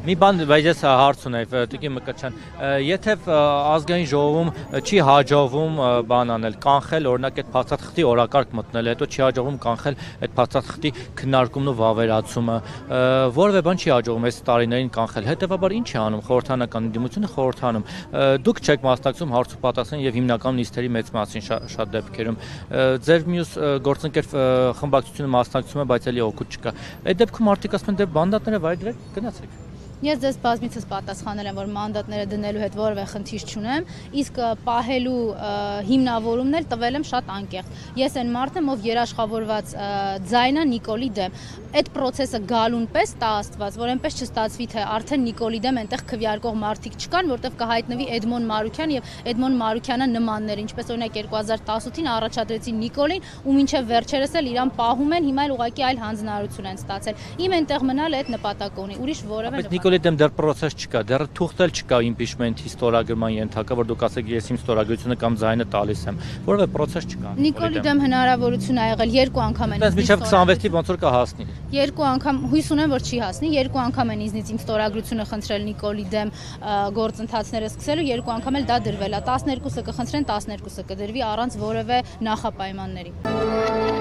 Մի բան, բայց ես հարց ունեի, Տիկին Մկրտչյան, եթե ազգային ժողովում չի հաջողվում բան անել, կանխել, օրինակ այդ փաստաթղթի օրակարգ մտնել, հետո չի հաջողվում կանխել այդ փաստաթղթի քննարկումն ու վավերացումը, որևէ բան չի հաջողվում այս տարիներին կանխել, հետևաբար ինչ է անում խորհրդանական դիմությունը խորհրդանում, դուք չեք մասնակցում հարց ու պատասխան եւ հիմնական նիստերի մեծ մասին շատ դեպքերում, ձեր մյուս գործընկեր խմբակցությունը մասնակցում է, բայց էլի օգուտ չկա, այդ դեպքում մարդիկ ասում են դե բանդատները վայրդրեք, գնացեք։ Ես ձեզ բազմիցս պատասխանել եմ, որ մանդատները դնելու հետ որևէ խնդիր չունեմ, իսկ պահելու հիմնավորումն էլ տվել եմ շատ անկեղծ։ Ես այն մարդն եմ, ով երաշխավորված ձայնը Նիկոլի դեմ։ Այդ process-ը գալուն պես տա Աստված, որ այնպես չստացվի, թե արդեն Նիկոլի դեմ այնտեղ քվեարկող մարդիկ չկան, որտեղ կհայտնվի Էդմոն Մարուքյան եւ Էդմոն Մարուքյանը նմաններ, ինչպես օրինակ 2018-ին առաջադրեցին Նիկոլին, ու մինչեւ վերջերս էլ իրան պահում են, հիմա էլ ուղղակի այլ հանձնարարություն են ստացել։ Իմ այնտեղ մնալը այդ նպատակ ունի, ուրիշ որևէ Նիկոլի դեմ դեռ process չկա, դեռ թուղթ էլ չկա impeachment-ի ստորագրման ենթակա, որ դուք ասեք ես իմ ստորագրությունը կամ ձայնը տալիս եմ, որևէ process չկա։ Նիկոլի դեմ հնարավորություն ա եղել երկու անգամ են։ Բայց մինչև 26-ի ոնց որ կհասնի։ Երկու անգամ հույս ունեմ, որ չի հասնի, երկու անգամ են ինձնից իմ ստորագրությունը խնդրել Նիկոլի դեմ գործընթացները սկսելու, երկու անգամ էլ դա դրվել է, 12-ը կխնդրեն, 12-ը կդրվի առանց որևէ նախապայմանների։